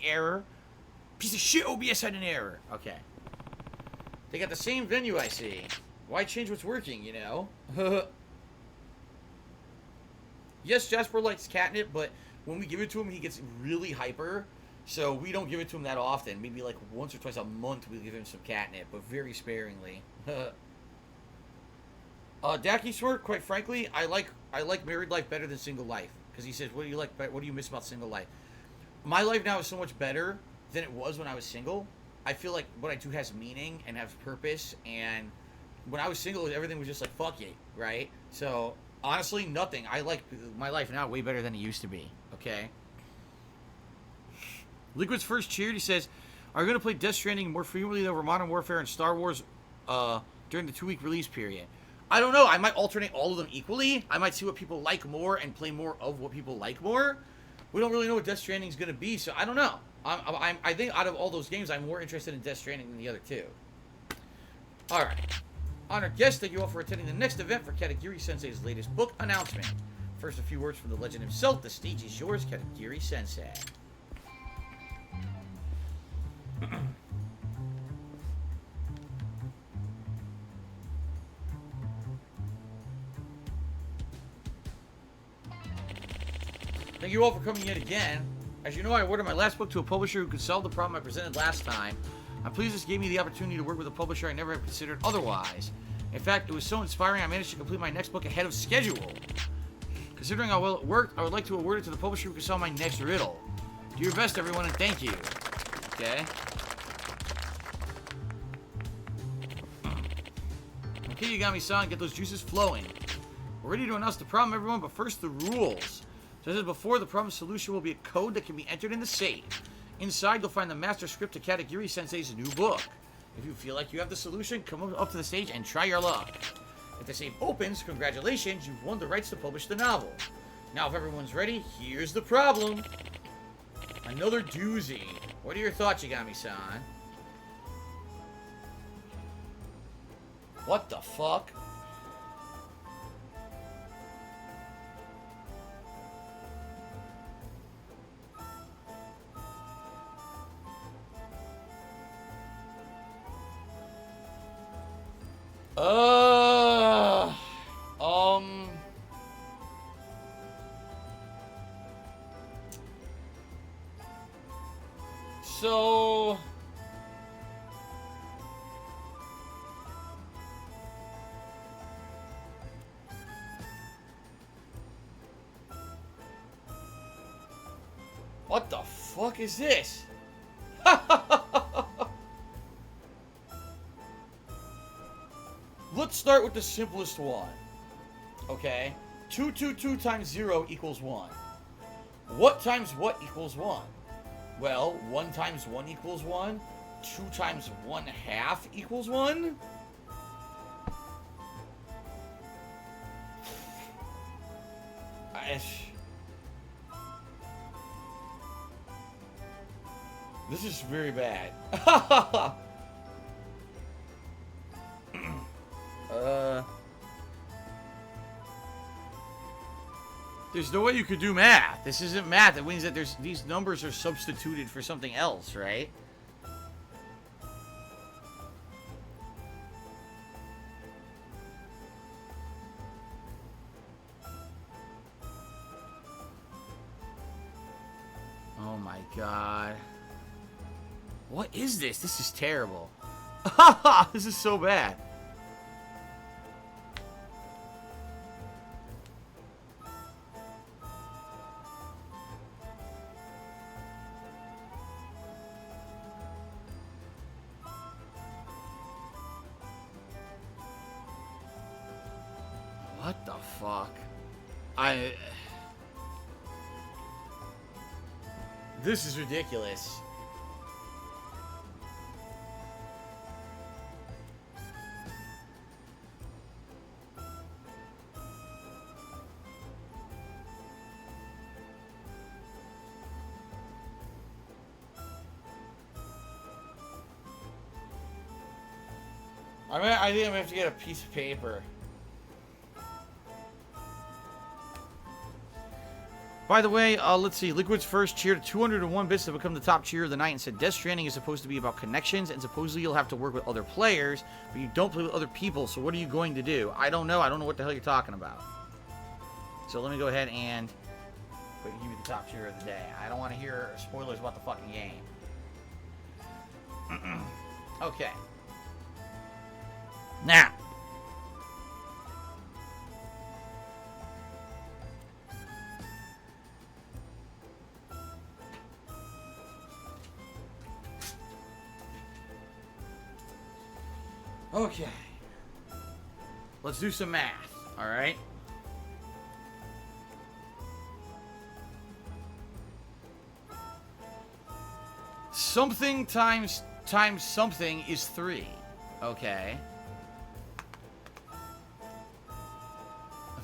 error. Piece of shit, OBS had an error. Okay. They got the same venue, I see. Why change what's working, you know? Yes, Jasper likes catnip, but when we give it to him, he gets really hyper. So we don't give it to him that often. Maybe like once or twice a month we give him some catnip, but very sparingly. Dacky Smirk, quite frankly, I like married life better than single life. Because he says, what do you like? What do you miss about single life? My life now is so much better than it was when I was single. I feel like what I do has meaning and has purpose. And when I was single, everything was just like, fuck it, right? So, honestly, nothing. I like my life now way better than it used to be, okay? Liquid's first cheered. He says, are you going to play Death Stranding more frequently over Modern Warfare and Star Wars during the 2-week release period? I don't know. I might alternate all of them equally. I might see what people like more and play more of what people like more. We don't really know what Death Stranding is going to be, so I don't know. I think out of all those games, I'm more interested in Death Stranding than the other two. Alright. Honored guests, thank you all for attending the next event for Katagiri Sensei's latest book announcement. First, a few words from the legend himself. The stage is yours, Katagiri Sensei. Thank you all for coming yet again. As you know, I awarded my last book to a publisher who could solve the problem I presented last time. I'm pleased this gave me the opportunity to work with a publisher I never have considered otherwise. In fact, it was so inspiring I managed to complete my next book ahead of schedule. Considering how well it worked, I would like to award it to the publisher who could solve my next riddle. Do your best, everyone, and thank you. Okay. Okay, Yagami-san, get those juices flowing. We're ready to announce the problem, everyone, but first the rules. So as before, the problem solution will be a code that can be entered in the safe. Inside, you'll find the master script to Katagiri Sensei's new book. If you feel like you have the solution, come up to the stage and try your luck. If the safe opens, congratulations, you've won the rights to publish the novel. Now, if everyone's ready, here's the problem. Another doozy. What are your thoughts, Yagami-san? What the fuck? So... What the fuck is this? Let's start with the simplest one. Okay? 222 times 0 equals 1. What times what equals 1? Well, 1 times 1 equals 1. 2 times 1/2 equals 1. This is very bad. There's no way you could do math. This isn't math. It means that these numbers are substituted for something else, right? Oh my god. What is this? This is terrible. This is so bad. What the fuck? This is ridiculous. I think I'm gonna have to get a piece of paper. By the way, let's see. Liquid's first cheered 201 bits to become the top cheer of the night and said Death Stranding is supposed to be about connections and supposedly you'll have to work with other players, but you don't play with other people, so what are you going to do? I don't know. I don't know what the hell you're talking about. So let me go ahead and give you the top cheer of the day. I don't want to hear spoilers about the fucking game. Okay. Now. Okay. Let's do some math, all right? Something times something is 3. Okay.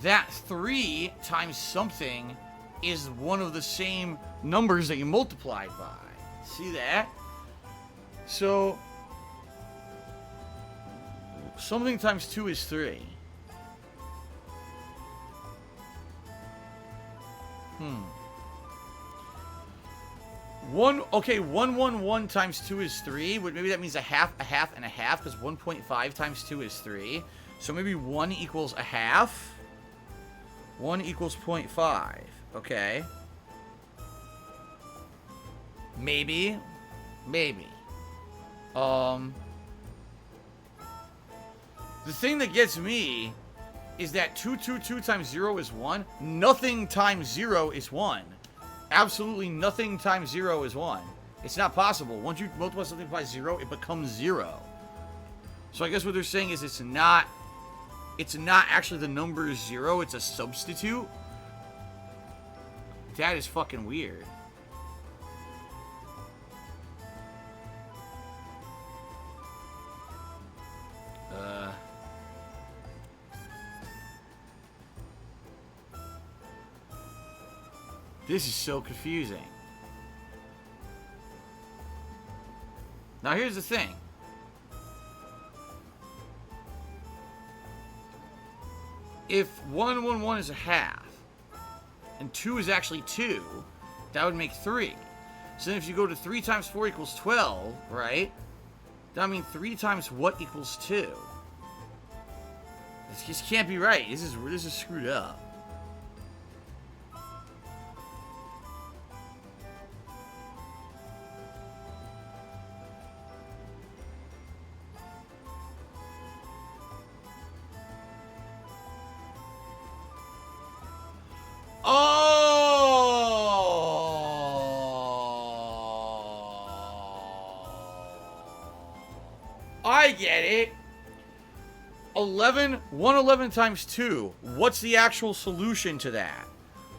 That 3 times something is one of the same numbers that you multiplied by. See that? So something times 2 is 3. Okay, 111 times 2 is 3. But maybe that means a half, and a half, because 1.5 times 2 is 3. So maybe 1 equals a half. 1 equals 0.5. Okay. Maybe. The thing that gets me is that 222 times 0 is 1. Nothing times 0 is 1. Absolutely nothing times 0 is 1. It's not possible. Once you multiply something by 0, it becomes 0. So I guess what they're saying is it's not actually the number 0, it's a substitute. That is fucking weird. This is so confusing. Now here's the thing. If 111 is a half, and 2 is actually 2, that would make 3. So then if you go to 3 times 4 equals 12, right? That would mean 3 times what equals 2? This just can't be right. This is screwed up. I get it. 111 times 2. What's the actual solution to that?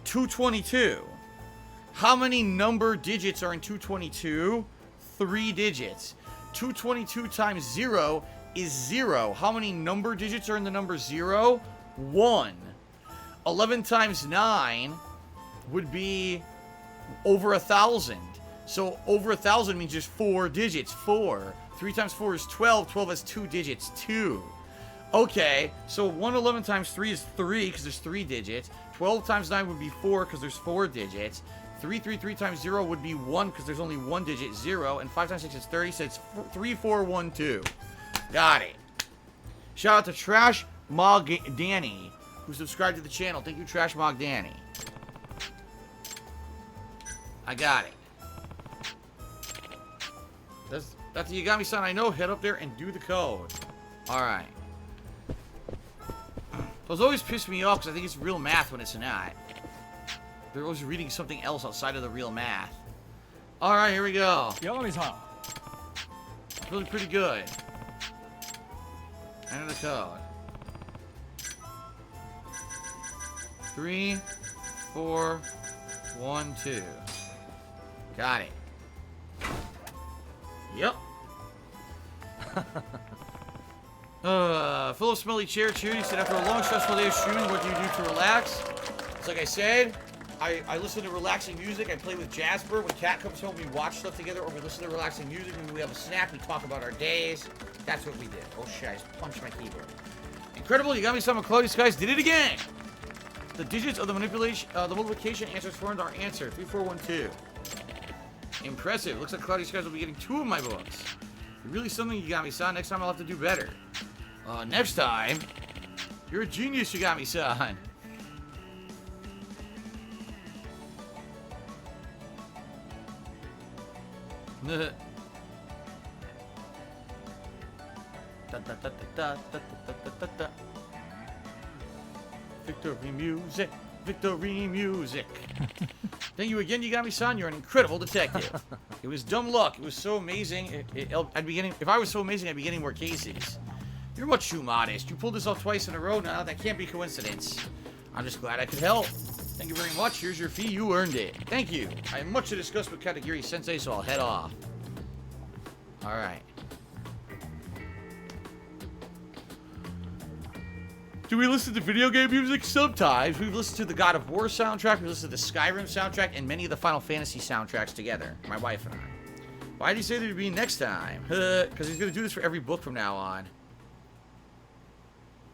222. How many number digits are in 222? 3 digits. 222 times 0 is 0. How many number digits are in the number 0? 1. 11 times 9 would be over 1,000. So over 1,000 means just 4 digits. 4. 3 times 4 is 12. 12 has 2 digits. 2. Okay, so 111 times 3 is 3 because there's 3 digits. 12 times 9 would be 4 because there's 4 digits. 3 times 0 would be 1 because there's only 1 digit, 0. And 5 times 6 is 30, so it's 3412. Got it. Shout out to Trash Mog Danny, who subscribed to the channel. Thank you, Trash Mog Danny. I got it. That's the Yagami-san I know. Head up there and do the code. Alright. Those always piss me off because I think it's real math when it's not. They're always reading something else outside of the real math. Alright, here we go. Yagami-san. Really pretty good. Enter the code. 3, 4, 1, 2. Got it. Yep. Full of smelly chair cheering. Said after a long stressful day of streaming, what do you do to relax? It's like I said, I listen to relaxing music. I play with Jasper. When Kat comes home, we watch stuff together, or we listen to relaxing music. Maybe we have a snack. We talk about our days. That's what we did. Oh shit! I just punched my keyboard. Incredible! You got me some Cloudy Skies. Did it again. The digits of the multiplication answers formed are answered. 3412. Impressive. Looks like Claudius guys will be getting 2 of my books. You're really something, Yagami-san. Next time I'll have to do better. Next time, you're a genius, Yagami-san. Victory music, victory music. Thank you again, Yagami-san. You're an incredible detective. It was dumb luck. It was so amazing. I'd be getting. If I was so amazing, I'd be getting more cases. You're much too modest. You pulled this off twice in a row now. That can't be coincidence. I'm just glad I could help. Thank you very much. Here's your fee. You earned it. Thank you. I have much to discuss with Katagiri-sensei, so I'll head off. All right. Do we listen to video game music? Sometimes. We've listened to the God of War soundtrack, we've listened to the Skyrim soundtrack, and many of the Final Fantasy soundtracks together. My wife and I. Why did he say there'd be next time? Because he's going to do this for every book from now on.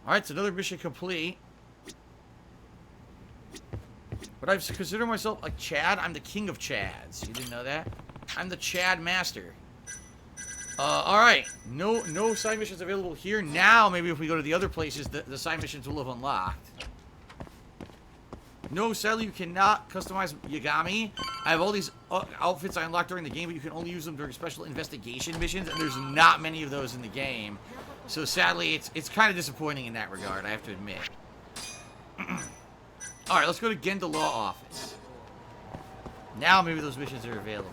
Alright, it's another mission complete. But I consider myself like Chad. I'm the king of Chads. You didn't know that? I'm the Chad master. Alright. No side missions available here. Now, maybe if we go to the other places, the side missions will have unlocked. No, sadly, you cannot customize Yagami. I have all these outfits I unlocked during the game, but you can only use them during special investigation missions, and there's not many of those in the game. So, sadly, it's kind of disappointing in that regard, I have to admit. Alright, let's go to Genda Law Office. Now, maybe those missions are available.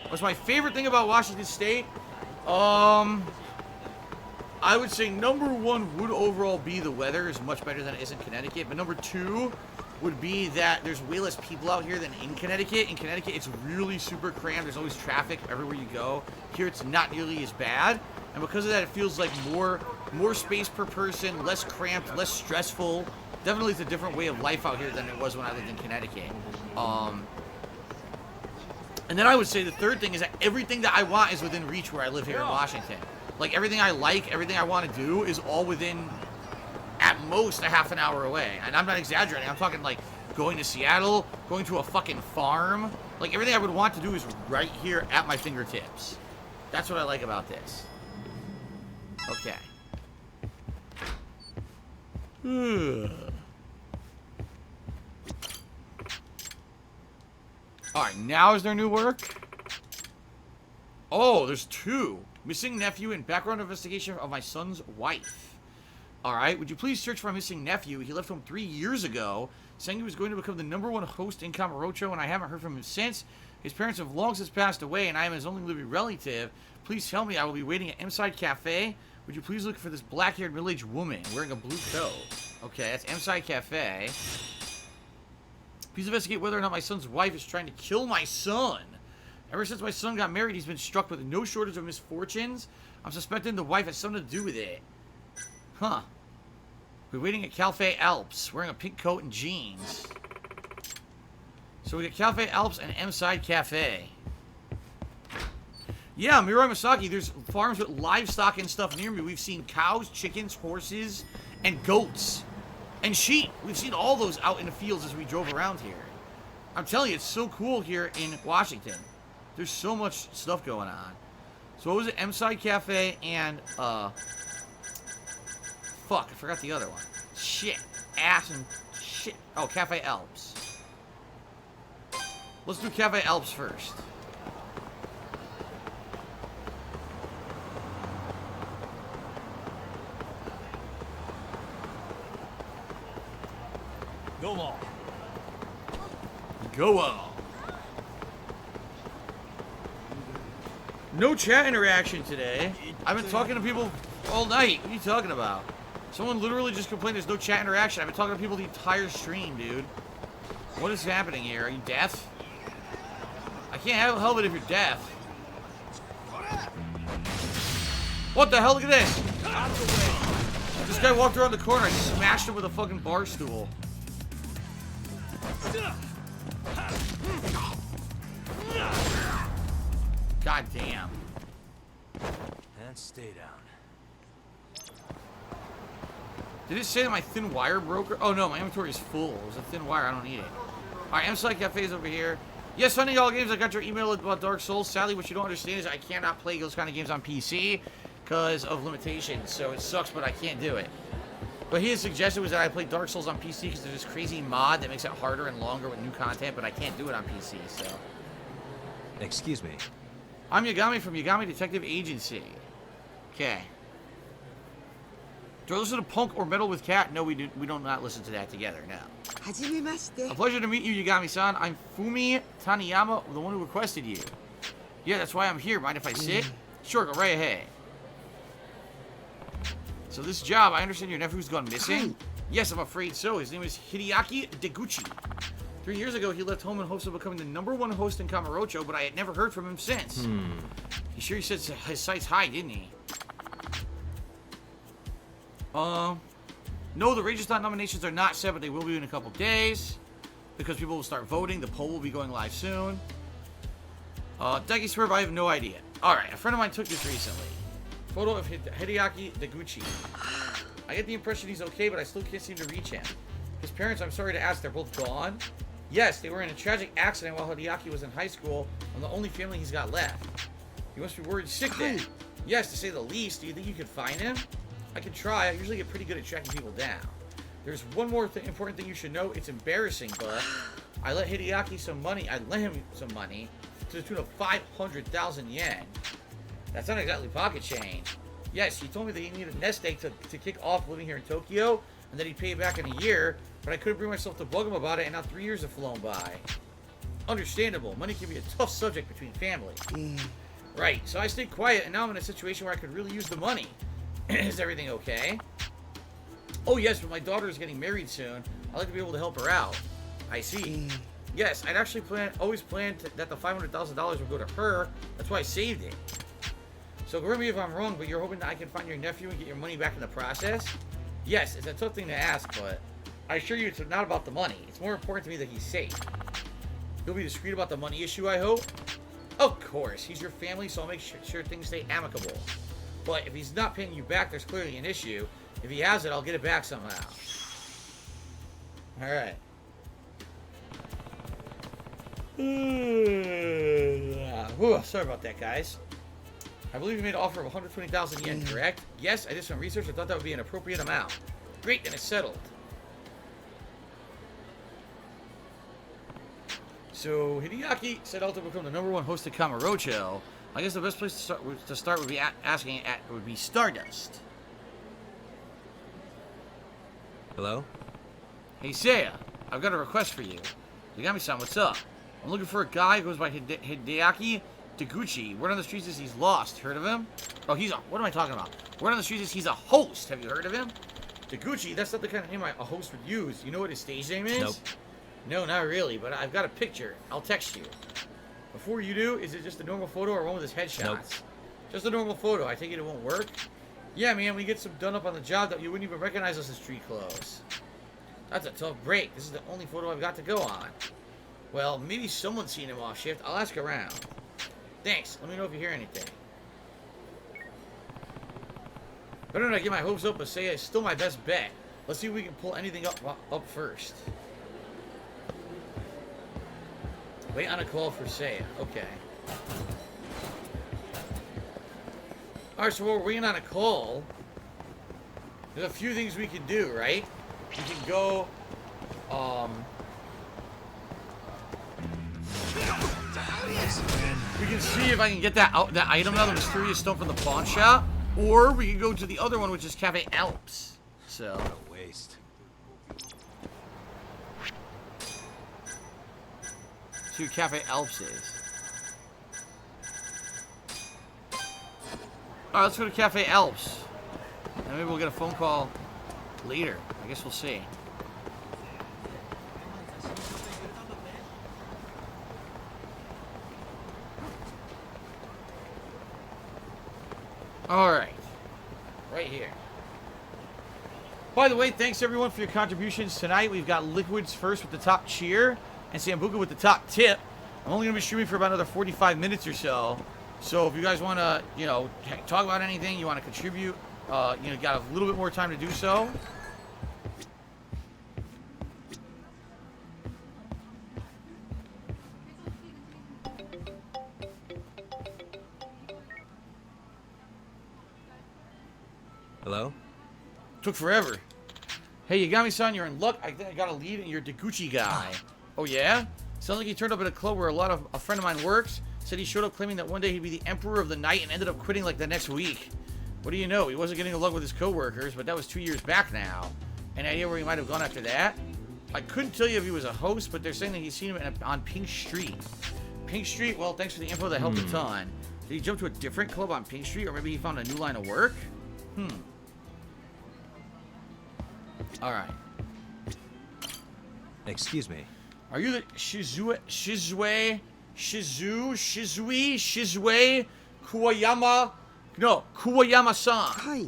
What's my favorite thing about Washington State? I would say number 1 would overall be the weather is much better than it is in Connecticut. But number 2 would be that there's way less people out here than in Connecticut. In Connecticut, it's really super crammed. There's always traffic everywhere you go. Here, it's not nearly as bad. And because of that, it feels like more space per person, less cramped, less stressful. Definitely, it's a different way of life out here than it was when I lived in Connecticut. And then I would say the third thing is that everything that I want is within reach where I live here in Washington. Like, everything I like, everything I want to do is all within, at most, a half an hour away. And I'm not exaggerating. I'm talking, like, going to Seattle, going to a fucking farm. Like, everything I would want to do is right here at my fingertips. That's what I like about this. Okay. Alright, now is there new work? Oh, there's 2. Missing nephew and background investigation of my son's wife. Alright, would you please search for my missing nephew? He left home 3 years ago, saying he was going to become the #1 host in Kamurocho, and I haven't heard from him since. His parents have long since passed away, and I am his only living relative. Please tell me I will be waiting at M-Side Cafe. Would you please look for this black-haired middle-aged woman wearing a blue coat? Okay, that's M-Side Cafe. Please investigate whether or not my son's wife is trying to kill my son. Ever since my son got married, he's been struck with no shortage of misfortunes. I'm suspecting the wife has something to do with it. Huh. We're waiting at Cafe Alps, wearing a pink coat and jeans. So we got Cafe Alps and M-Side Cafe. Yeah, Mirai Masaki, there's farms with livestock and stuff near me. We've seen cows, chickens, horses, and goats. And sheep. We've seen all those out in the fields as we drove around here. I'm telling you, it's so cool here in Washington. There's so much stuff going on. So what was it? M-Side Cafe and, fuck, I forgot the other one. Shit. Ass and shit. Oh, Cafe Alps. Let's do Cafe Alps first. Go on. Go on. No chat interaction today. I've been talking to people all night. What are you talking about? Someone literally just complained there's no chat interaction. I've been talking to people the entire stream, dude. What is happening here? Are you deaf? I can't help it if you're deaf. What the hell? Look at this. This guy walked around the corner. I smashed him with a fucking bar stool. God damn. And stay down. Did it say that my thin wire broke? Oh no, my inventory is full. It was a thin wire. I don't need it. Alright, M-Side Cafe's over here. Yes, Honey All Games, I got your email about Dark Souls. Sadly, what you don't understand is I cannot play those kind of games on PC because of limitations. So it sucks, but I can't do it. But his suggestion was that I play Dark Souls on PC because there's this crazy mod that makes it harder and longer with new content, but I can't do it on PC, so. Excuse me. I'm Yagami from Yagami Detective Agency. Okay. Do I listen to Punk or Metal with Cat? No, we don't not listen to that together, no. A pleasure to meet you, Yagami-san. I'm Fumi Taniyama, the one who requested you. Yeah, that's why I'm here. Mind if I sit? Sure, go right ahead. So this job, I understand your nephew's gone missing? Yes, I'm afraid so. His name is Hideaki Deguchi. 3 years ago, he left home in hopes of becoming the #1 host in Kamurocho, but I had never heard from him since. He sure he said his sight's high, didn't he? No, the Rageistan nominations are not set, but they will be in a couple days. Because people will start voting. The poll will be going live soon. Deki Swerve, I have no idea. Alright, a friend of mine took this recently. Photo of Hideaki Deguchi. I get the impression he's okay, but I still can't seem to reach him. His parents, I'm sorry to ask, they're both gone? Yes, they were in a tragic accident while Hideaki was in high school. I'm the only family he's got left. He must be worried sick then. Yes, to say the least. Do you think you could find him? I could try. I usually get pretty good at tracking people down. There's one more important thing you should know. It's embarrassing, but I let Hideaki some money. I lent him some money to the tune of 500,000 yen. That's not exactly pocket change. Yes, he told me that he needed a nest egg to kick off living here in Tokyo, and that he'd pay it back in a year, but I couldn't bring myself to bug him about it, and now 3 years have flown by. Understandable. Money can be a tough subject between families. Right, so I stayed quiet, and now I'm in a situation where I could really use the money. Is everything okay? Oh yes, but my daughter is getting married soon. I'd like to be able to help her out. I see. Yes, I'd actually always planned that the $500,000 would go to her. That's why I saved it. So correct me if I'm wrong, but you're hoping that I can find your nephew and get your money back in the process? Yes, it's a tough thing to ask, but I assure you it's not about the money. It's more important to me that he's safe. He'll be discreet about the money issue, I hope? Of course, he's your family, so I'll make sure things stay amicable. But if he's not paying you back, there's clearly an issue. If he has it, I'll get it back somehow. Alright. Sorry about that, guys. I believe you made an offer of 120,000 yen, correct? Yes, I did some research. I thought that would be an appropriate amount. Great, then it's settled. So, Hideaki set out to become the #1 host at Kamurocho. I guess the best place to start would be would be Stardust. Hello? Hey, Seiya, I've got a request for you. Yagami-san, what's up? I'm looking for a guy who goes by Hideaki Deguchi. Word on the streets is he's lost. Heard of him? Oh, what am I talking about? Word on the streets is he's a host. Have you heard of him? Deguchi, that's not the kind of name a host would use. You know what his stage name is? Nope. No, not really, but I've got a picture. I'll text you. Before you do, is it just a normal photo or one with his headshots? Nope. Just a normal photo. I take it won't work? Yeah, man, we get some done up on the job that you wouldn't even recognize us as street clothes. That's a tough break. This is the only photo I've got to go on. Well, maybe someone's seen him off shift. I'll ask around. Thanks. Let me know if you hear anything. Better not get my hopes up, but say it's still my best bet. Let's see if we can pull anything up first. Wait on a call for Seiya. Okay. Alright, so while we're waiting on a call, there's a few things we can do, right? We can go, we can see if I can get that item out of the mysterious stone from the pawn shop, or we can go to the other one, which is Cafe Alps. So. What a waste. See what Cafe Alps is. Alright, let's go to Cafe Alps. And maybe we'll get a phone call later. I guess we'll see. Alright. Right here. By the way, thanks everyone for your contributions tonight. We've got Liquids first with the top cheer, and Sambuca with the top tip. I'm only going to be streaming for about another 45 minutes or so. So if you guys want to, talk about anything, you want to contribute, got a little bit more time to do so. Hello? Took forever. Hey, you got me, son. You're in luck. I think I got a lead, and you're the Gucci guy. Oh, yeah? Sounds like he turned up at a club where a friend of mine works. Said he showed up claiming that one day he'd be the emperor of the night and ended up quitting like the next week. What do you know? He wasn't getting along with his coworkers, but that was 2 years back now. Any idea where he might have gone after that? I couldn't tell you if he was a host, but they're saying that he's seen him on Pink Street. Pink Street? Well, thanks for the info. That helped a ton. Did he jump to a different club on Pink Street, or maybe he found a new line of work? Alright. Excuse me. Are you the Shizue Kuwayama? No, Kuwayama-san. Hi.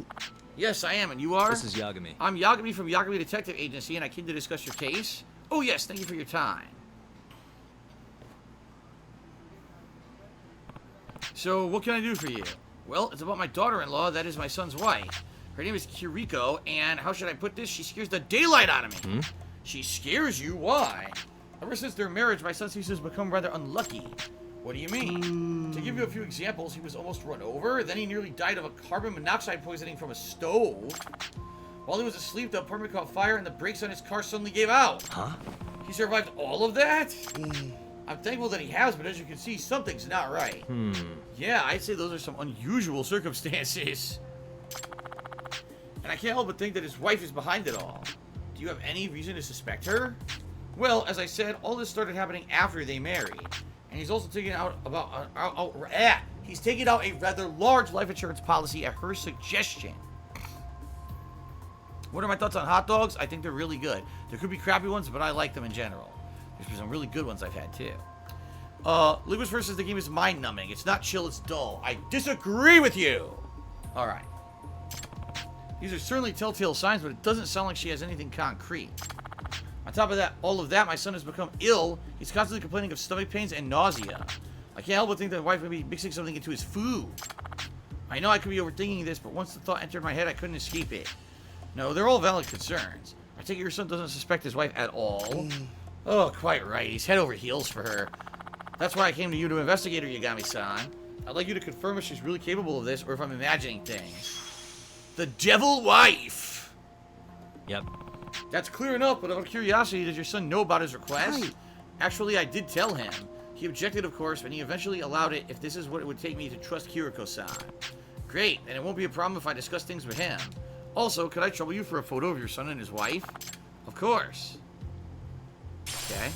Yes, I am, and you are? This is Yagami. I'm Yagami from Yagami Detective Agency, and I came to discuss your case. Oh, yes, thank you for your time. So, what can I do for you? Well, it's about my daughter-in-law, that is my son's wife. Her name is Kiriko, and how should I put this? She scares the daylight out of me. She scares you? Why? Ever since their marriage, my son seems to have become rather unlucky. What do you mean? To give you a few examples, he was almost run over, then he nearly died of a carbon monoxide poisoning from a stove. While he was asleep, the apartment caught fire and the brakes on his car suddenly gave out. Huh? He survived all of that? I'm thankful that he has, but as you can see, something's not right. Yeah, I'd say those are some unusual circumstances. And I can't help but think that his wife is behind it all. Do you have any reason to suspect her? Well, as I said, all this started happening after they married. And he's also taking out he's taking out a rather large life insurance policy at her suggestion. What are my thoughts on hot dogs? I think they're really good. There could be crappy ones, but I like them in general. There's been some really good ones I've had too. Lewis versus the game is mind-numbing. It's not chill, it's dull. I disagree with you. All right. These are certainly telltale signs, but it doesn't sound like she has anything concrete. On top of that, all of that, my son has become ill. He's constantly complaining of stomach pains and nausea. I can't help but think that the wife may be mixing something into his food. I know I could be overthinking this, but once the thought entered my head, I couldn't escape it. No, they're all valid concerns. I take it your son doesn't suspect his wife at all. Oh, quite right. He's head over heels for her. That's why I came to you to investigate her, Yagami-san. I'd like you to confirm if she's really capable of this or if I'm imagining things. The devil wife! Yep. That's clear enough, but out of curiosity, does your son know about his request? Hi. Actually, I did tell him. He objected, of course, and he eventually allowed it if this is what it would take me to trust Kiriko-san. Great, and it won't be a problem if I discuss things with him. Also, could I trouble you for a photo of your son and his wife? Of course. Okay.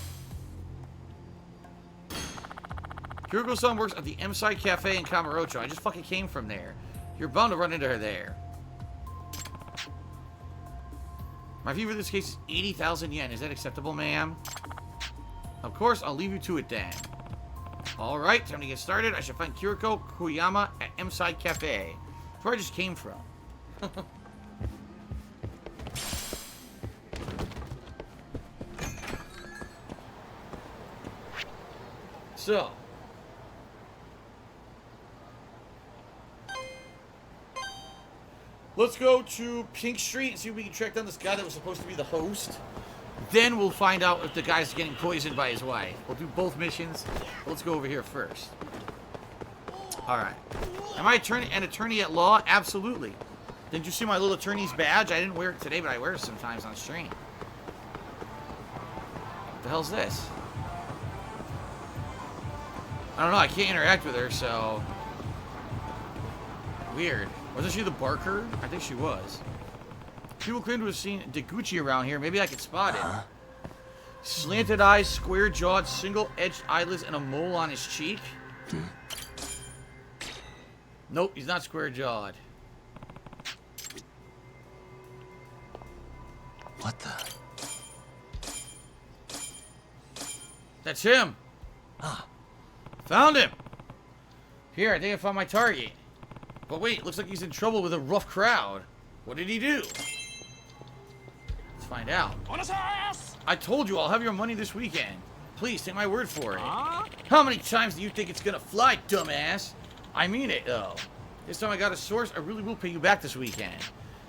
Kiriko-san works at the M-Side Cafe in Kamurocho. I just fucking came from there. You're bound to run into her there. My fee for this case is 80,000 yen. Is that acceptable, ma'am? Of course, I'll leave you to it then. Alright, time to get started. I should find Kiriko Kuyama at M-Side Cafe. That's where I just came from. So. Let's go to Pink Street and see if we can track down this guy that was supposed to be the host. Then we'll find out if the guy's getting poisoned by his wife. We'll do both missions. Let's go over here first. Alright. Am I an attorney at law? Absolutely. Didn't you see my little attorney's badge? I didn't wear it today, but I wear it sometimes on stream. What the hell's this? I don't know. I can't interact with her, so... Weird. Wasn't she the barker? I think she was. People claim to have seen Deguchi around here. Maybe I could spot it. Slanted eyes, square jawed, single-edged eyelids, and a mole on his cheek. Nope, he's not square jawed. What the? That's him. Ah. Found him. Here, I think I found my target. But wait, looks like he's in trouble with a rough crowd. What did he do? Let's find out. I told you I'll have your money this weekend. Please, take my word for it. How many times do you think it's gonna fly, dumbass? I mean it, though. This time I got a source, I really will pay you back this weekend.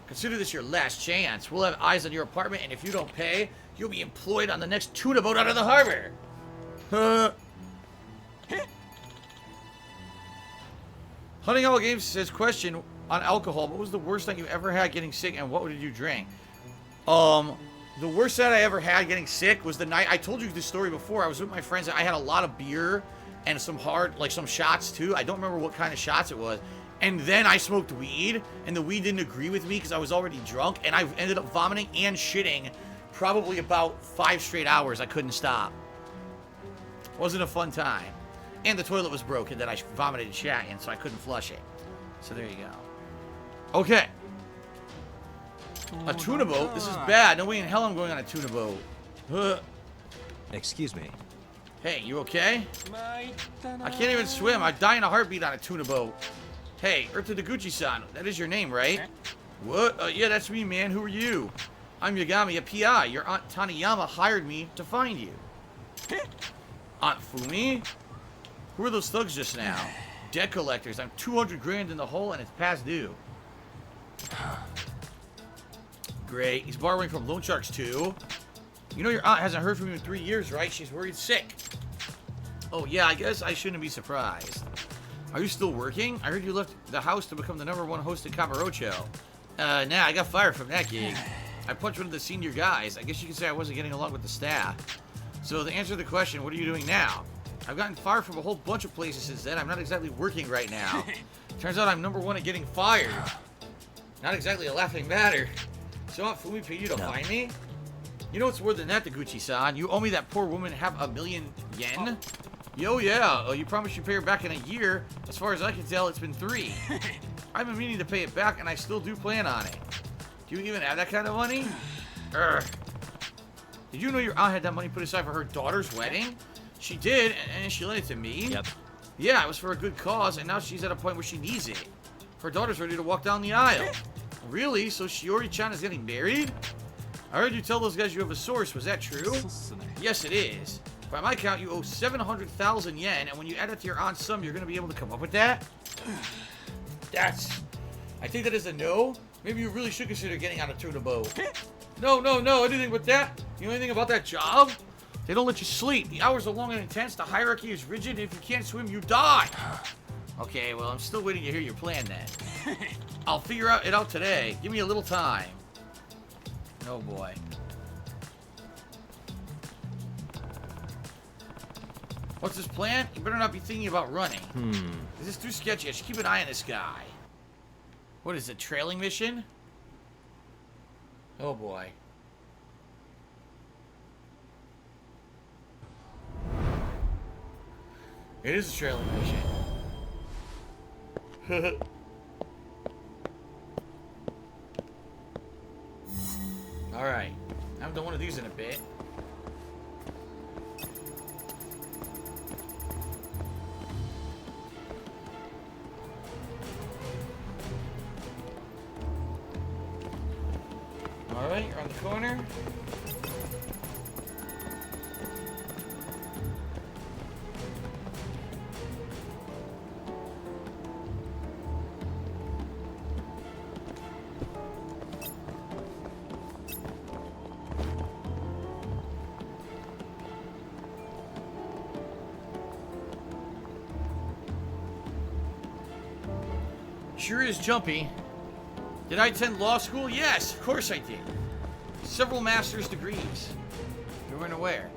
Consider this your last chance. We'll have eyes on your apartment, and if you don't pay, you'll be employed on the next tuna boat out of the harbor. Hunting All Games says, question, on alcohol. What was the worst night you ever had getting sick, and what did you drink? The worst night I ever had getting sick was the night I told you this story before. I was with my friends. And I had a lot of beer and some some shots too. I don't remember what kind of shots it was. And then I smoked weed, and the weed didn't agree with me because I was already drunk, and I ended up vomiting and shitting probably about 5 straight hours. I couldn't stop. Wasn't a fun time. And the toilet was broken that I vomited and shat in, so I couldn't flush it. So there you go. Okay. A tuna boat? This is bad. No way in hell I'm going on a tuna boat. Excuse me. Hey, you okay? I can't even swim. I'd die in a heartbeat on a tuna boat. Hey, Urta Deguchi-san. That is your name, right? What? Yeah, that's me, man. Who are you? I'm Yagami, a PI. Your Aunt Taniyama hired me to find you. Aunt Fumi? Who are those thugs just now? Debt collectors. I'm 200 grand in the hole and it's past due. Great. He's borrowing from loan sharks too. You know your aunt hasn't heard from you in 3 years, right? She's worried sick. Oh yeah, I guess I shouldn't be surprised. Are you still working? I heard you left the house to become the #1 host at Kamurocho. Nah, I got fired from that gig. I punched one of the senior guys. I guess you could say I wasn't getting along with the staff. So to answer the question, what are you doing now? I've gotten fired from a whole bunch of places since then. I'm not exactly working right now. Turns out I'm #1 at getting fired. Not exactly a laughing matter. So Aunt Fumi paid you to find me? You know what's more than that, Deguchi-san? You owe me that poor woman ½ yen? Yo, yeah. You promised you'd pay her back in a year. As far as I can tell, it's been 3. I've been meaning to pay it back, and I still do plan on it. Do you even have that kind of money? Urgh. Did you know your aunt had that money put aside for her daughter's wedding? She did, and she lent it to me. Yep. Yeah, it was for a good cause, and now she's at a point where she needs it. Her daughter's ready to walk down the aisle. Really? So Shiori-chan is getting married? I heard you tell those guys you have a source. Was that true? Yes, it is. By my count, you owe 700,000 yen, and when you add it to your aunt's sum, you're going to be able to come up with that? I think that is a no. Maybe you really should consider getting on a tuna boat. No, anything but that. You know anything about that job? They don't let you sleep. The hours are long and intense. The hierarchy is rigid. If you can't swim, you die. Okay, well, I'm still waiting to hear your plan then. I'll figure it out today. Give me a little time. Oh, boy. What's his plan? You better not be thinking about running. This is too sketchy. I should keep an eye on this guy. What is it, trailing mission? Oh, boy. It is a trailing mission. Alright. I haven't done one of these in a bit. Alright, you're on the corner. Sure is jumpy. Did I attend law school? Yes, of course I did. Several master's degrees. You weren't aware.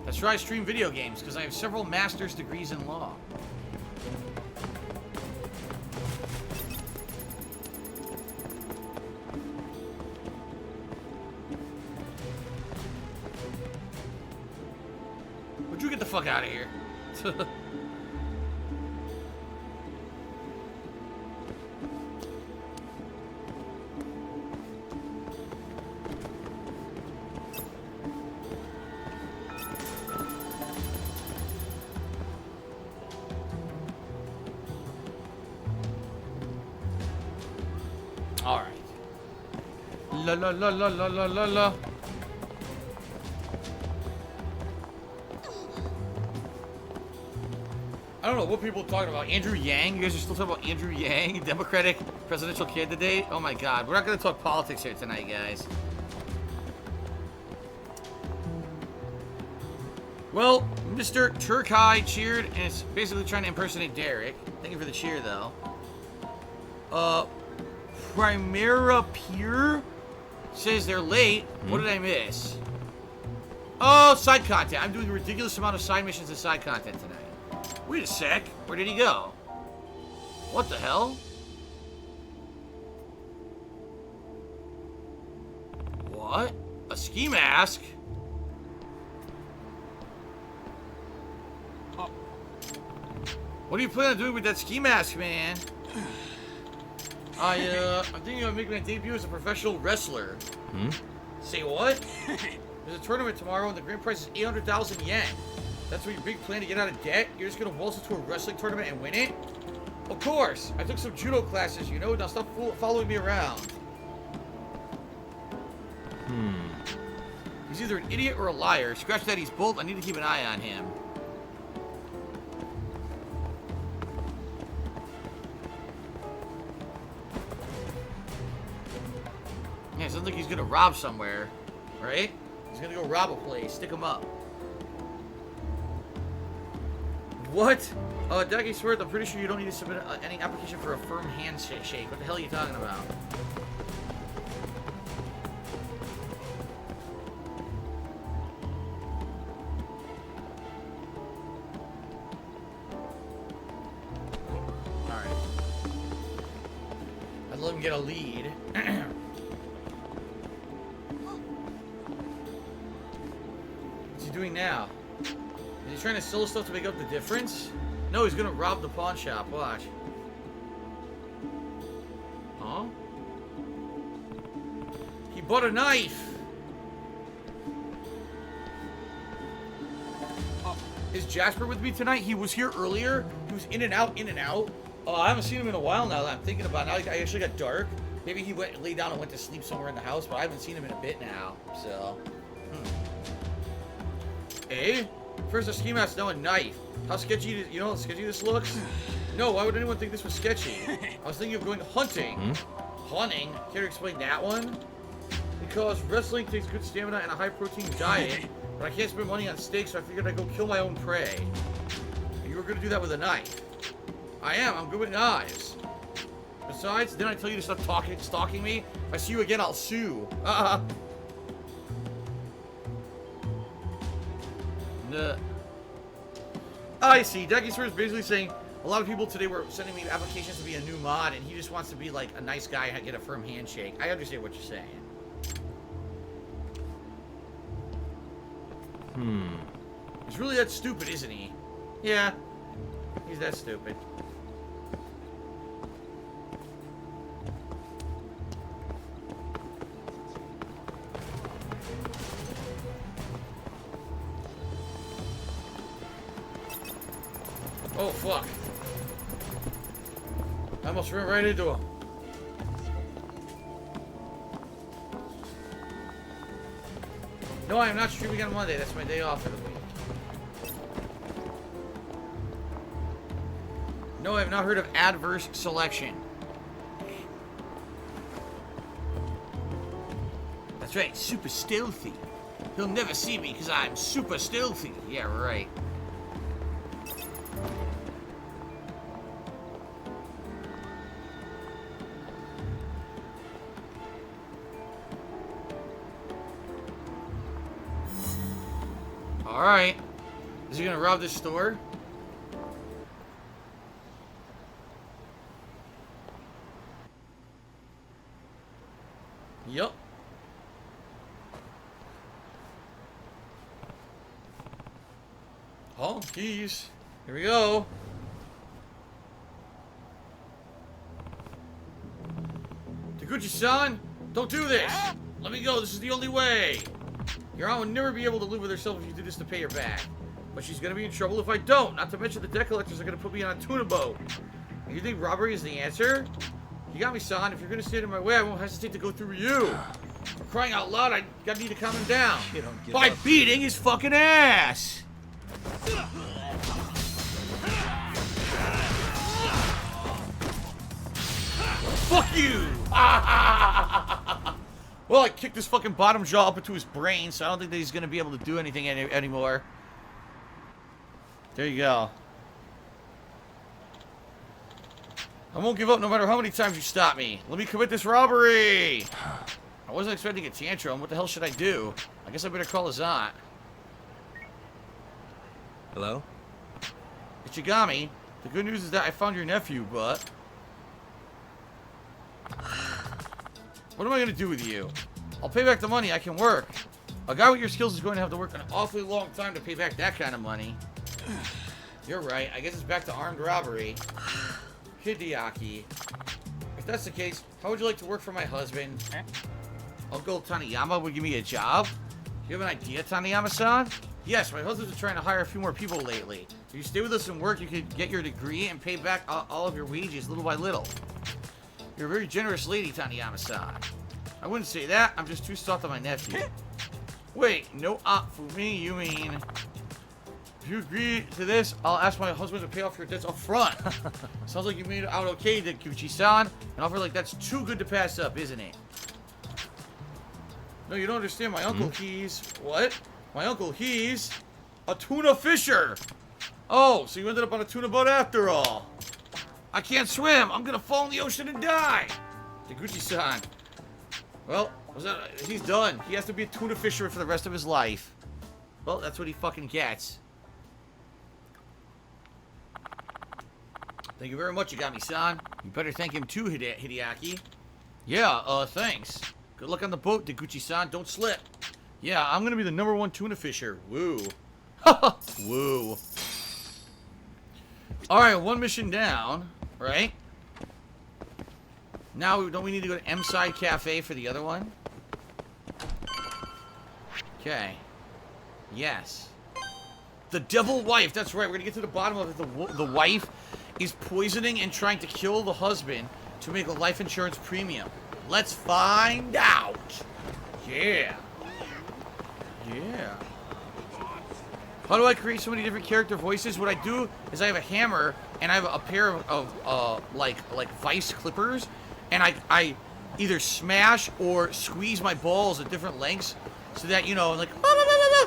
That's why I stream video games, because I have several master's degrees in law. Would you get the fuck out of here? Alright. La la la la la la la la. I don't know what people are talking about. Andrew Yang? You guys are still talking about Andrew Yang, Democratic presidential candidate? Oh my god. We're not going to talk politics here tonight, guys. Well, Mr. Turkai cheered, and it's basically trying to impersonate Derek. Thank you for the cheer, though. Primera Pure says they're late. What did I miss? Oh, side content. I'm doing a ridiculous amount of side missions and side content tonight. Wait a sec. Where did he go? What the hell? What? A ski mask? What are you planning on doing with that ski mask, man? I'm thinking of making my debut as a professional wrestler. Say what? There's a tournament tomorrow and the grand prize is 800,000 yen. That's what your big plan to get out of debt? You're just gonna waltz into a wrestling tournament and win it? Of course! I took some judo classes, you know? Now stop following me around. He's either an idiot or a liar. Scratch that, he's both. I need to keep an eye on him. Yeah, it sounds like he's gonna rob somewhere, right? He's gonna go rob a place, stick him up. What? Daggy Swerth, I'm pretty sure you don't need to submit any application for a firm handshake. What the hell are you talking about? Alright. I'd let him get a lead. What's he doing now? Is he trying to sell stuff to make up the difference? No, he's gonna rob the pawn shop. Watch. Huh? He bought a knife! Is Jasper with me tonight? He was here earlier. He was in and out, in and out. I haven't seen him in a while now that I'm thinking about it. Now I actually got dark. Maybe he laid down and went to sleep somewhere in the house, but I haven't seen him in a bit now, so... Eh? First a ski mask, now a knife. How sketchy, you know how sketchy this looks? No, why would anyone think this was sketchy? I was thinking of going hunting. Hunting? Care to explain that one? Because wrestling takes good stamina and a high-protein diet, but I can't spend money on steaks, so I figured I'd go kill my own prey. And you were gonna do that with a knife. I am, I'm good with knives. Besides, didn't I tell you to stop stalking me? If I see you again, I'll sue. I see. Deckysphere is basically saying a lot of people today were sending me applications to be a new mod, and he just wants to be like a nice guy and get a firm handshake. I understand what you're saying. He's really that stupid, isn't he? Yeah, he's that stupid. Oh, fuck. I almost ran right into him. No, I am not streaming on Monday. That's my day off for the week. No, I have not heard of adverse selection. That's right, super stealthy. He'll never see me because I'm super stealthy. Yeah, right. Alright. Is he gonna rob this store? Yup. Oh, keys. Here we go. Taguchi-san, don't do this. Let me go. This is the only way. Your aunt would never be able to live with herself if you did this to pay her back. But she's gonna be in trouble if I don't. Not to mention the debt collectors are gonna put me on a tuna boat. And you think robbery is the answer? You got me, son. If you're gonna stand in my way, I won't hesitate to go through you. For crying out loud, I gotta need to calm him down. By beating his fucking ass! Fuck you! Well, I kicked his fucking bottom jaw up into his brain, so I don't think that he's gonna be able to do anything anymore. There you go. I won't give up no matter how many times you stop me. Let me commit this robbery. I wasn't expecting a tantrum. What the hell should I do? I guess I better call his aunt. Hello? It's Yagami. The good news is that I found your nephew, but... What am I going to do with you? I'll pay back the money. I can work. A guy with your skills is going to have to work an awfully long time to pay back that kind of money. You're right. I guess it's back to armed robbery. Hideaki. If that's the case, how would you like to work for my husband? Uncle Taniyama would give me a job? Do you have an idea, Taniyama-san? Yes, my husband's been trying to hire a few more people lately. If you stay with us and work, you could get your degree and pay back all of your wages little by little. You're a very generous lady, Taniyama-san. I wouldn't say that. I'm just too soft on my nephew. Wait, no for me, you mean... If you agree to this, I'll ask my husband to pay off your debts up front. Sounds like you made it out okay, Gucci-san. An offer like that's too good to pass up, isn't it? No, you don't understand. My uncle, he's... What? My uncle, he's... a tuna fisher. Oh, so you ended up on a tuna boat after all. I can't swim. I'm gonna fall in the ocean and die. Deguchi-san. Well, he's done. He has to be a tuna fisher for the rest of his life. Well, that's what he fucking gets. Thank you very much, Yagami-san. You better thank him too, Hideaki. Yeah, thanks. Good luck on the boat, Deguchi-san. Don't slip. Yeah, I'm gonna be the #1 tuna fisher. Woo. Woo. Alright, one mission down, right? Now, don't we need to go to M-Side Cafe for the other one? Okay. Yes. The devil wife. That's right. We're going to get to the bottom of it. The wife is poisoning and trying to kill the husband to make a life insurance premium. Let's find out. Yeah. Yeah. How do I create so many different character voices? What I do is I have a hammer and I have a pair of like vice clippers, and I either smash or squeeze my balls at different lengths so that, you know, like,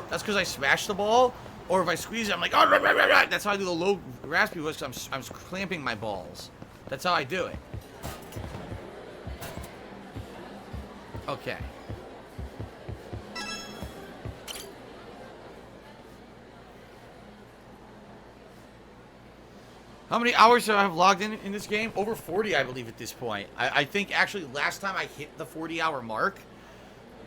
that's because I smash the ball. Or if I squeeze it, I'm like, that's how I do the low raspy voice, because I'm clamping my balls. That's how I do it. Okay. How many hours have I logged in this game? Over 40, I believe, at this point. I think, actually, last time I hit the 40-hour mark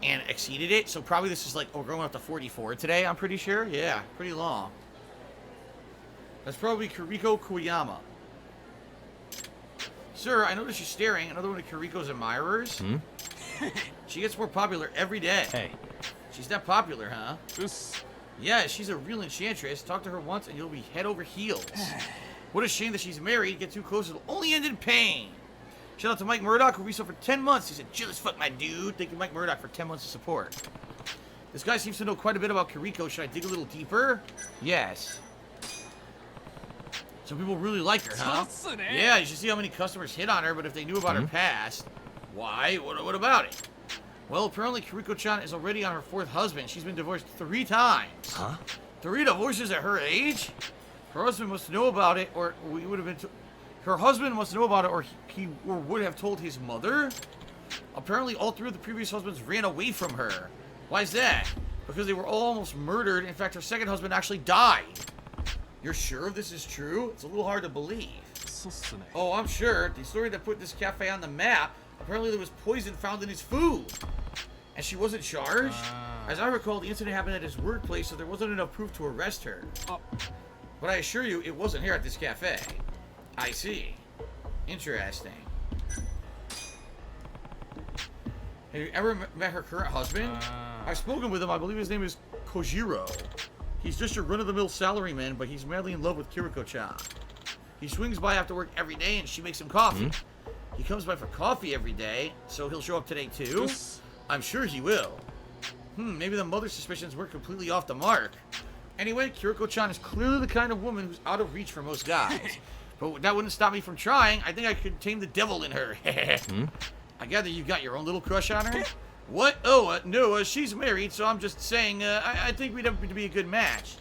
and exceeded it, so probably this is like, we're going up to 44 today, I'm pretty sure. Yeah, pretty long. That's probably Kuriko Koyama. Sir, I noticed you're staring. Another one of Kuriko's admirers. She gets more popular every day. Hey. She's that popular, huh? Yeah, she's a real enchantress. Talk to her once and you'll be head over heels. What a shame that she's married. Get too close, it'll only end in pain. Shout out to Mike Murdoch, who reached out for 10 months. He said, chill as fuck, my dude. Thank you, Mike Murdoch, for 10 months of support. This guy seems to know quite a bit about Kuriko. Should I dig a little deeper? Yes. Some people really like her, huh? Yeah, you should see how many customers hit on her, but if they knew about her past... Why? What about it? Well, apparently Kuriko-chan is already on her 4th husband. She's been divorced 3 times. Huh? 3 divorces at her age? Her husband must know about it, or we would have been... Her husband must know about it, or he would have told his mother? Apparently, all 3 of the previous husbands ran away from her. Why is that? Because they were all almost murdered. In fact, her 2nd husband actually died. You're sure this is true? It's a little hard to believe. Oh, I'm sure. The story that put this cafe on the map, apparently there was poison found in his food. And she wasn't charged? As I recall, the incident happened at his workplace, so there wasn't enough proof to arrest her. But I assure you, it wasn't here at this cafe. I see. Interesting. Have you ever met her current husband? I've spoken with him. I believe his name is Kojiro. He's just your run-of-the-mill salaryman, but he's madly in love with Kiriko-chan. He swings by after work every day, and she makes him coffee. He comes by for coffee every day, so he'll show up today too? I'm sure he will. Maybe the mother's suspicions weren't completely off the mark. Anyway, Kiriko-chan is clearly the kind of woman who's out of reach for most guys. But that wouldn't stop me from trying. I think I could tame the devil in her. I gather you've got your own little crush on her? What? Oh, no, she's married, so I'm just saying, I think we'd have to be a good match.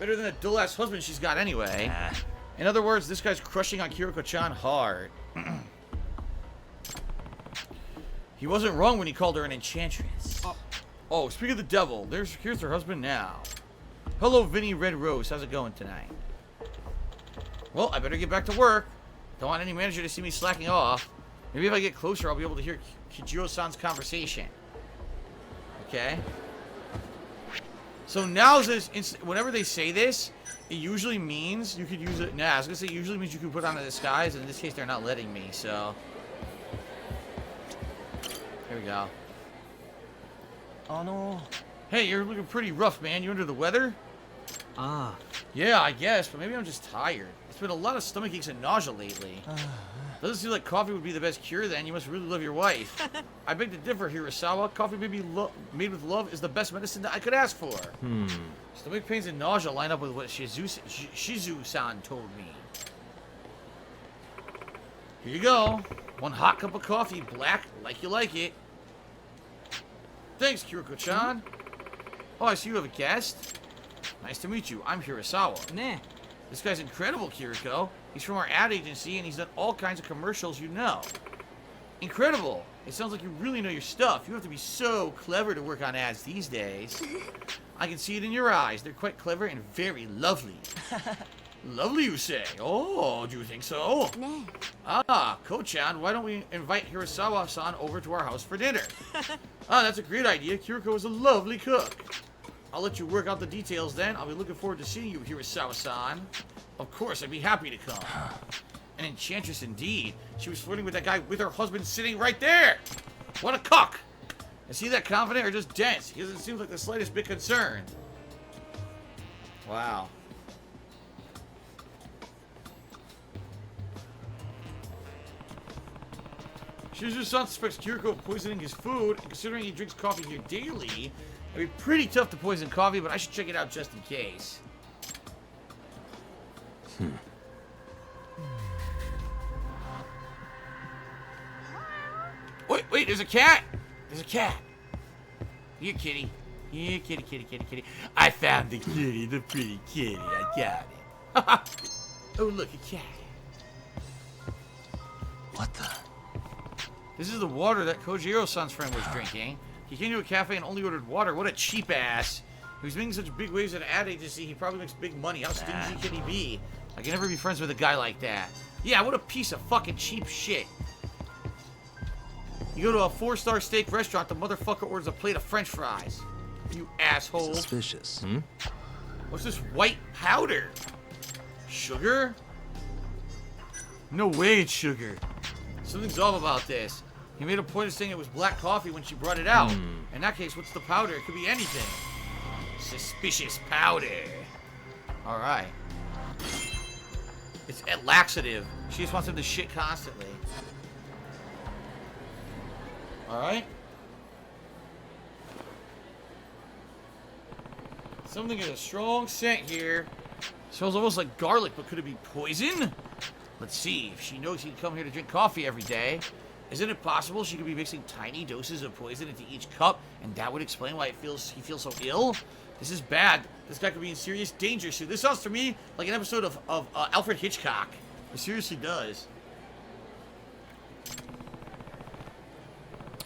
Better than that dull-ass husband she's got anyway. Ah. In other words, this guy's crushing on Kiriko-chan hard. He wasn't wrong when he called her an enchantress. Oh, speaking of the devil, here's her husband now. Hello, Vinny Red Rose. How's it going tonight? Well, I better get back to work. Don't want any manager to see me slacking off. Maybe if I get closer, I'll be able to hear Kijiro-san's conversation. Okay. So now whenever they say this, it usually means you could use it. Nah, I was gonna say it usually means you can put on a disguise, and in this case, they're not letting me. So here we go. Hey, you're looking pretty rough, man. You under the weather? Ah. Yeah, I guess, but maybe I'm just tired. It's been a lot of stomach aches and nausea lately. Doesn't seem like coffee would be the best cure then. You must really love your wife. I beg to differ, Hirasawa. Coffee made with love is the best medicine that I could ask for. Stomach pains and nausea line up with what Shizu-san told me. Here you go. One hot cup of coffee, black, like you like it. Thanks, Kiriko-chan. Oh, I see you have a guest. Nice to meet you. I'm Hirasawa. Nah. This guy's incredible, Kiriko. He's from our ad agency, and he's done all kinds of commercials you know. Incredible. It sounds like you really know your stuff. You have to be so clever to work on ads these days. I can see it in your eyes. They're quite clever and very lovely. Lovely, you say? Oh, do you think so? Nah. Ah, Ko-chan, why don't we invite Hirasawa-san over to our house for dinner? Ah, that's a great idea. Kiriko is a lovely cook. I'll let you work out the details then. I'll be looking forward to seeing you, Hirasawa-san. Of course, I'd be happy to come. An enchantress indeed. She was flirting with that guy with her husband sitting right there. What a cock. Is he that confident or just dense? He doesn't seem like the slightest bit concerned. Wow. Shizu-san suspects Kiriko of poisoning his food, and considering he drinks coffee here daily, it'd be pretty tough to poison coffee, but I should check it out just in case. Wait, there's a cat! There's a cat! Here, kitty. Here, kitty, kitty, kitty, kitty. I found the kitty, the pretty kitty. I got it. Oh, look, a cat. What the? This is the water that Kojiro-san's friend was drinking. He came to a cafe and only ordered water. What a cheap ass. If he's making such big waves at an ad agency, he probably makes big money. How stingy can he be? I can never be friends with a guy like that. Yeah, what a piece of fucking cheap shit. You go to a 4-star steak restaurant, the motherfucker orders a plate of french fries. You asshole. Suspicious, What's this white powder? Sugar? No way it's sugar. Something's off about this. He made a point of saying it was black coffee when she brought it out. In that case, what's the powder? It could be anything. Suspicious powder. Alright. It's a laxative. She just wants him to shit constantly. Alright. Something is a strong scent here. Smells almost like garlic, but could it be poison? Let's see. If she knows he'd come here to drink coffee every day, isn't it possible she could be mixing tiny doses of poison into each cup, and that would explain why he feels so ill? This is bad. This guy could be in serious danger soon. This sounds to me like an episode of Alfred Hitchcock. It seriously does.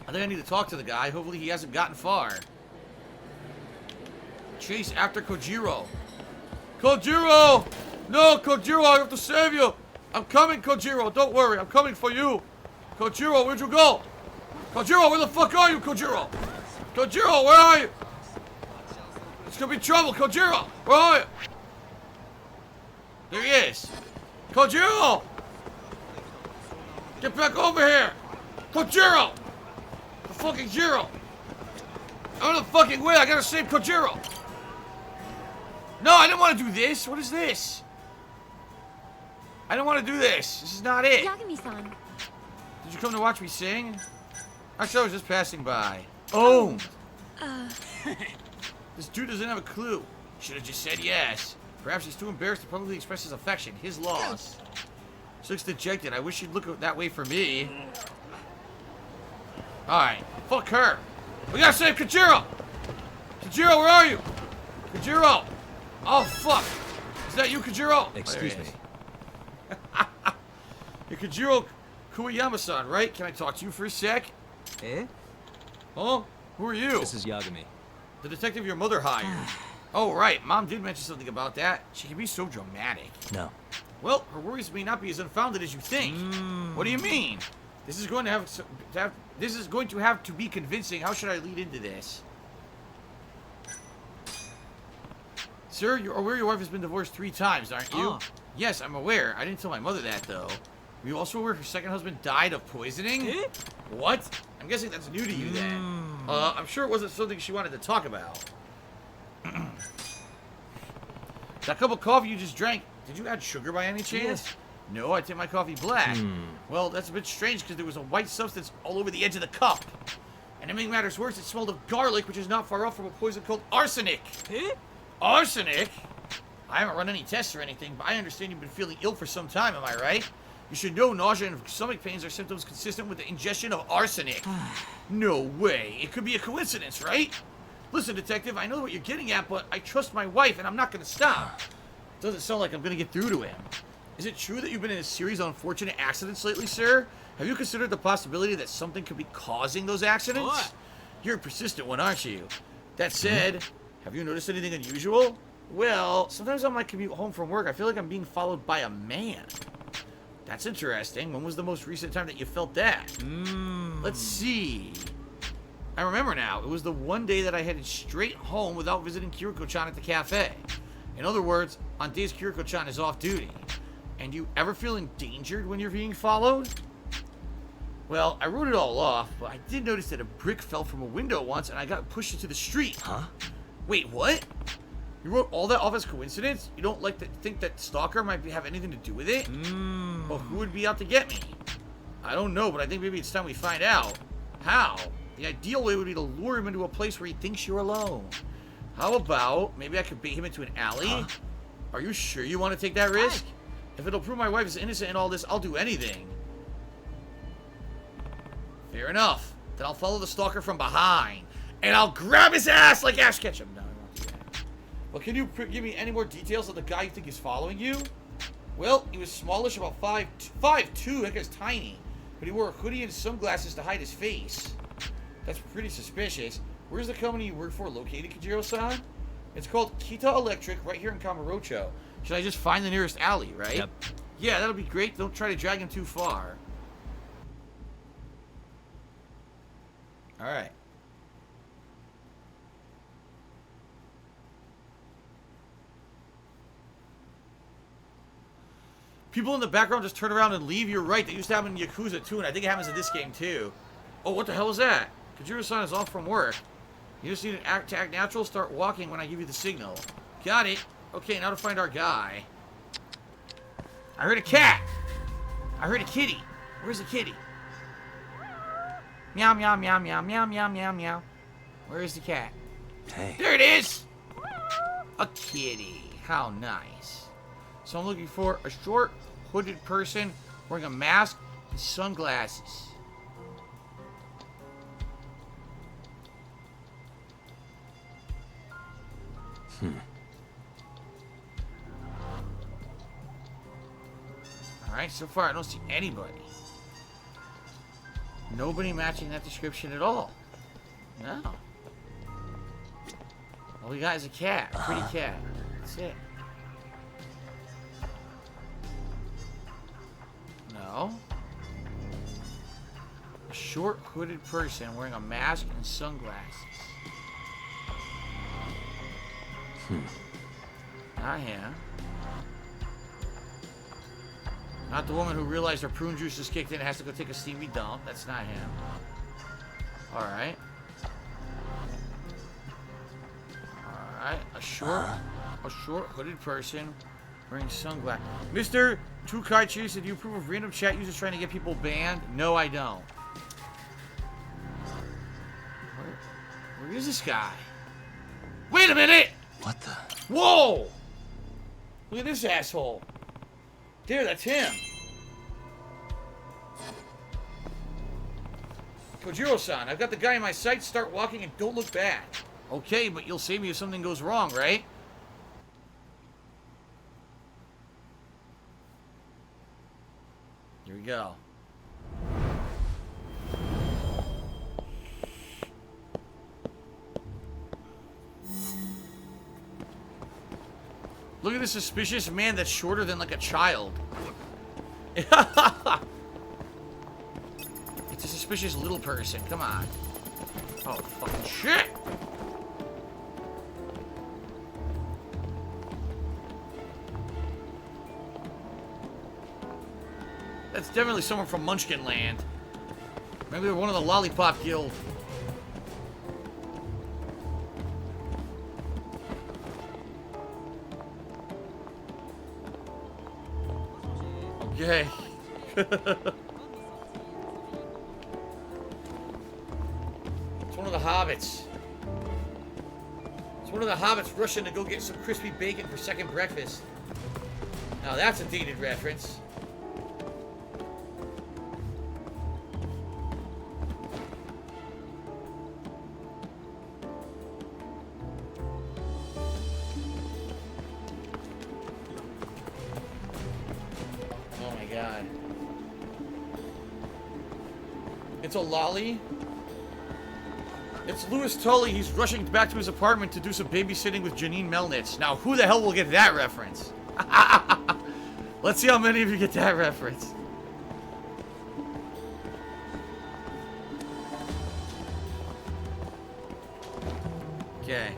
I think I need to talk to the guy. Hopefully he hasn't gotten far. Chase after Kojiro. Kojiro! No, Kojiro, I have to save you! I'm coming, Kojiro. Don't worry, I'm coming for you. Kojiro, where'd you go? Kojiro, where the fuck are you, Kojiro? Kojiro, where are you? It's gonna be trouble, Kojiro. Where are you? There he is. Kojiro! Get back over here! Kojiro! The fucking Jiro! Out of the fucking way, I gotta save Kojiro! No, I didn't want to do this. What is this? I don't want to do this. This is not it. Yagami-san. Did you come to watch me sing? Actually, I was just passing by. Oh! This dude doesn't have a clue. Should have just said yes. Perhaps he's too embarrassed to publicly express his affection. His loss. She looks dejected. I wish she'd look that way for me. Alright. Fuck her. We gotta save Kojiro! Kojiro, where are you? Kojiro! Oh, fuck! Is that you, Kojiro? Excuse me. You're Kojiro Kuwayama-san, right? Can I talk to you for a sec? Eh? Huh? Who are you? This is Yagami. The detective your mother hired. Oh, right. Mom did mention something about that. She can be so dramatic. No. Well, her worries may not be as unfounded as you think. What do you mean? This is going to have to be convincing. How should I lead into this? Sir, you're aware your wife has been divorced 3 times, aren't you? Ah. Yes, I'm aware. I didn't tell my mother that, though. Were you also aware her second husband died of poisoning? Eh? What? I'm guessing that's new to you, then. I'm sure it wasn't something she wanted to talk about. That cup of coffee you just drank, did you add sugar by any chance? Yes. No, I take my coffee black. Well, that's a bit strange because there was a white substance all over the edge of the cup. And to make matters worse, it smelled of garlic, which is not far off from a poison called arsenic. Eh? Arsenic? I haven't run any tests or anything, but I understand you've been feeling ill for some time, am I right? You should know nausea and stomach pains are symptoms consistent with the ingestion of arsenic. No way. It could be a coincidence, right? Listen, detective, I know what you're getting at, but I trust my wife, and I'm not going to stop. Doesn't sound like I'm going to get through to him. Is it true that you've been in a series of unfortunate accidents lately, sir? Have you considered the possibility that something could be causing those accidents? What? You're a persistent one, aren't you? That said, have you noticed anything unusual? Well, sometimes on my commute home from work, I feel like I'm being followed by a man. That's interesting. When was the most recent time that you felt that? Let's see. I remember now. It was the one day that I headed straight home without visiting Kiriko-chan at the cafe. In other words, on days Kiriko-chan is off duty. And you ever feel endangered when you're being followed? Well, I wrote it all off, but I did notice that a brick fell from a window once and I got pushed into the street. Huh? Wait, what? You wrote all that off as coincidence? You don't like to think that Stalker might have anything to do with it? Well, who would be out to get me? I don't know, but I think maybe it's time we find out. How? The ideal way would be to lure him into a place where he thinks you're alone. How about maybe I could bait him into an alley? Huh? Are you sure you want to take that risk? If it'll prove my wife is innocent in all this, I'll do anything. Fair enough. Then I'll follow the Stalker from behind. And I'll grab his ass like Ash Ketchum. No, I won't do that. Well, can you give me any more details of the guy you think is following you? Well, he was smallish, about 5'2", that guy's tiny. But he wore a hoodie and sunglasses to hide his face. That's pretty suspicious. Where's the company you work for located, Kojiro-san? It's called Kita Electric, right here in Kamurocho. Should I just find the nearest alley, right? Yep. Yeah, that'll be great. Don't try to drag him too far. Alright. People in the background just turn around and leave. You're right. That used to happen in Yakuza too, and I think it happens in this game too. Oh, what the hell is that? Kojiro-san is off from work. You just need to act natural. Start walking when I give you the signal. Got it. Okay, now to find our guy. I heard a cat. I heard a kitty. Where's the kitty? Meow, meow, meow, meow, meow, meow, meow, meow. Where is the cat? Hey. There it is! A kitty. How nice. So I'm looking for a short, hooded person wearing a mask and sunglasses. Alright, so far I don't see anybody. Nobody matching that description at all. No. All we got is a cat. A pretty cat. That's it. No. A short hooded person wearing a mask and sunglasses. Not him. Not the woman who realized her prune juice is kicked in and has to go take a steamy dump. That's not him. Alright. Alright. A short hooded person wearing sunglasses. Mr. Tukaichi, said, do you approve of random chat users trying to get people banned? No, I don't. Where is this guy? Wait a minute! What the? Whoa! Look at this asshole. There, that's him. Kojiro-san, I've got the guy in my sights. Start walking and don't look back. Okay, but you'll save me if something goes wrong, right? Here we go. Look at this suspicious man that's shorter than like a child. It's a suspicious little person. Come on. Oh, fucking shit! That's definitely someone from Munchkin Land. Maybe they're one of the Lollipop Guild. Okay. It's one of the hobbits. It's one of the hobbits rushing to go get some crispy bacon for second breakfast. Now that's a dated reference. It's a lolly. It's Louis Tully. He's rushing back to his apartment to do some babysitting with Janine Melnitz. Now, who the hell will get that reference? Let's see how many of you get that reference. Okay.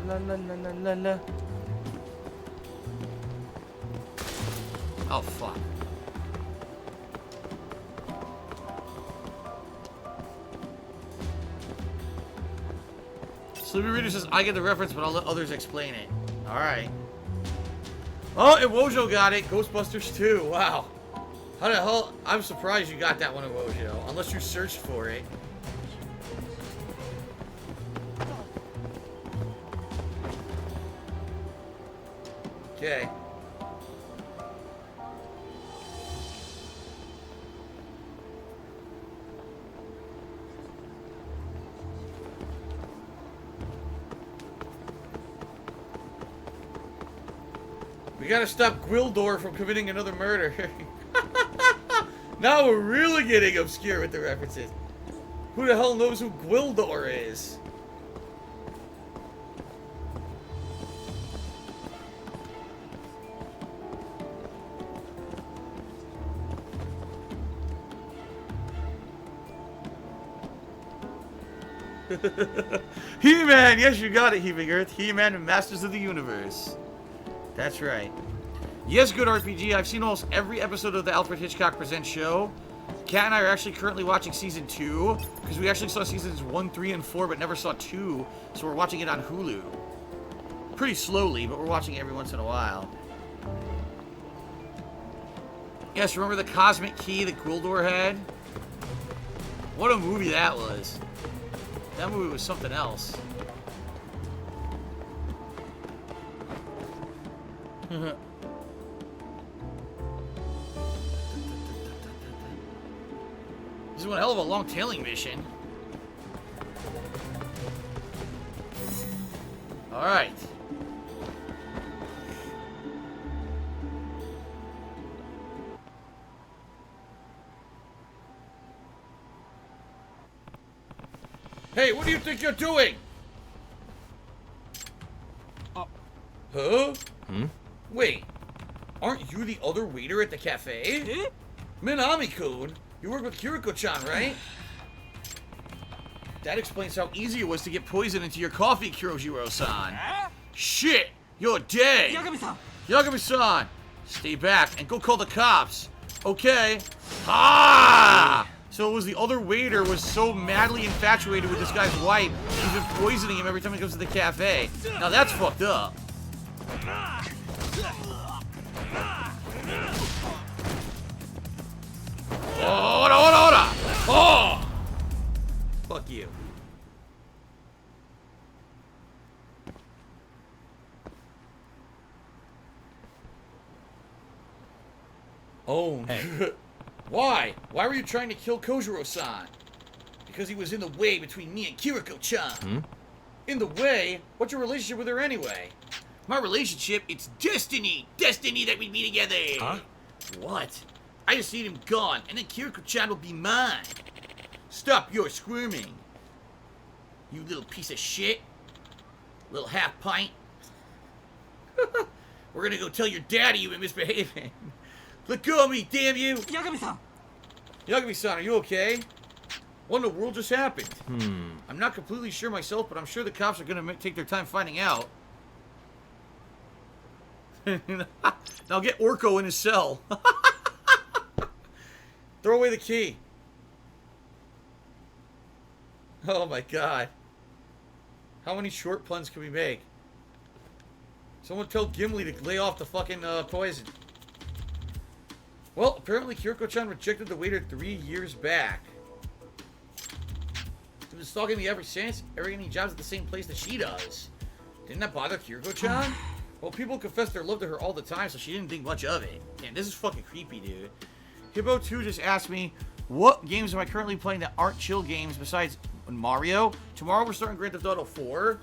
La la la la la la. Oh fuck. Sleepy Reader says I get the reference, but I'll let others explain it. Alright. Oh, and Wojo got it. Ghostbusters 2. Wow. How the hell? I'm surprised you got that one in Wojo. Unless you searched for it. Okay. We gotta stop Gwildor from committing another murder. Now we're really getting obscure with the references. Who the hell knows who Gwildor is? He-Man! Yes, you got it, Heaving Earth. He-Man and Masters of the Universe. That's right. Yes, good RPG. I've seen almost every episode of the Alfred Hitchcock Presents show. Kat and I are actually currently watching Season 2, because we actually saw Seasons 1, 3, and 4, but never saw 2, so we're watching it on Hulu. Pretty slowly, but we're watching it every once in a while. Yes, remember the Cosmic Key that Gwildor had? What a movie that was. That movie was something else. This is one hell of a long tailing mission. Alright. Hey, what do you think you're doing? Huh? Wait, aren't you the other waiter at the cafe? Minami-kun, you work with Kiriko-chan, right? That explains how easy it was to get poison into your coffee, Kirojiro-san. Shit, you're dead. Yagami-san, stay back and go call the cops. Okay. Ah! So it was the other waiter was so madly infatuated with this guy's wife, he's been poisoning him every time he goes to the cafe. Now that's fucked up. Ora! Oh! Fuck you. Oh. Hey. Why? Why were you trying to kill Kojiro-san? because he was in the way between me and Kiriko-chan. Hmm? In the way? What's your relationship with her anyway? My relationship, it's destiny. Destiny that we be together. Huh? What? I just need him gone, and then Kiriko-chan will be mine. Stop your squirming. You little piece of shit. Little half pint. We're gonna go tell your daddy you've been misbehaving. Let go of me, damn you! Yagami-san! Yagami-san, are you okay? What in the world just happened? Hmm. I'm not completely sure myself, but I'm sure the cops are gonna take their time finding out. Now get Orko in his cell. Throw away the key. Oh my god. How many short puns can we make? Someone tell Gimli to lay off the fucking poison. Well, apparently Kiriko-chan rejected the waiter 3 years back. He's been stalking me ever since, ever getting jobs at the same place that she does. Didn't that bother Kiriko-chan? Well, people confess their love to her all the time, so she didn't think much of it. Damn, this is fucking creepy, dude. Hippo2 just asked me, what games am I currently playing that aren't chill games besides Mario? Tomorrow we're starting Grand Theft Auto 4.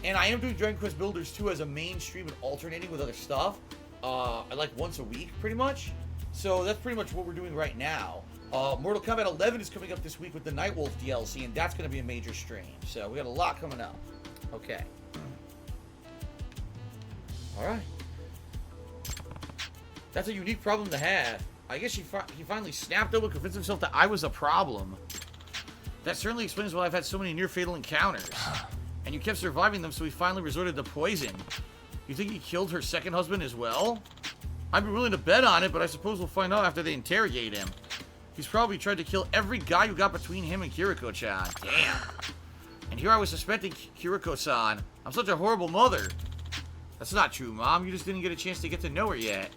And I am doing Dragon Quest Builders 2 as a main stream and alternating with other stuff. Like once a week, pretty much. So that's pretty much what we're doing right now. Mortal Kombat 11 is coming up this week with the Nightwolf DLC, and that's going to be a major stream. So we got a lot coming up. Okay. Alright. That's a unique problem to have. I guess he finally snapped over and convinced himself that I was a problem. That certainly explains why I've had so many near-fatal encounters. And you kept surviving them, so he finally resorted to poison. You think he killed her second husband as well? I'd be willing to bet on it, but I suppose we'll find out after they interrogate him. He's probably tried to kill every guy who got between him and Kiriko-chan. Damn. And here I was suspecting Kiriko-san. I'm such a horrible mother. That's not true, Mom. You just didn't get a chance to get to know her yet.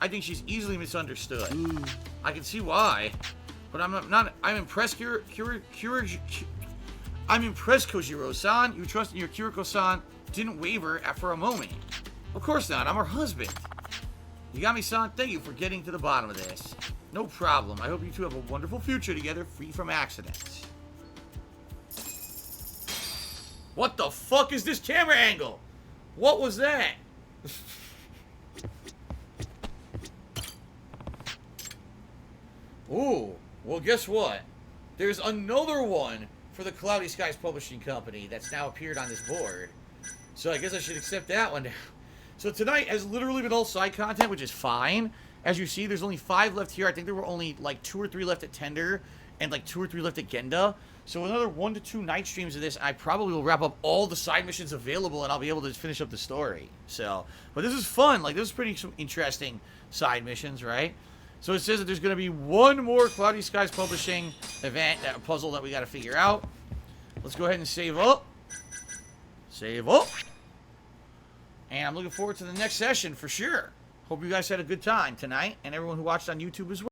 I think she's easily misunderstood. I can see why. But I'm impressed, I'm impressed, Kojiro-san. You trust in your Kiriko-san didn't waver for a moment. Of course not. I'm her husband. Yagami-san, thank you for getting to the bottom of this. No problem. I hope you two have a wonderful future together, free from accidents. What the fuck is this camera angle? What was that? Ooh. Well, guess what? There's another one for the Cloudy Skies Publishing Company that's now appeared on this board. So I guess I should accept that one now. So tonight has literally been all side content, which is fine. As you see, there's only 5 left here. I think there were only like 2 or 3 left at Tender and like 2 or 3 left at Genda. So another 1 to 2 night streams of this, I probably will wrap up all the side missions available and I'll be able to finish up the story. So, but this is fun. Like, this is pretty interesting side missions, right? So it says that there's going to be 1 more Cloudy Skies Publishing event, puzzle that we got to figure out. Let's go ahead and save up. Save up. And I'm looking forward to the next session for sure. Hope you guys had a good time tonight, and everyone who watched on YouTube as well.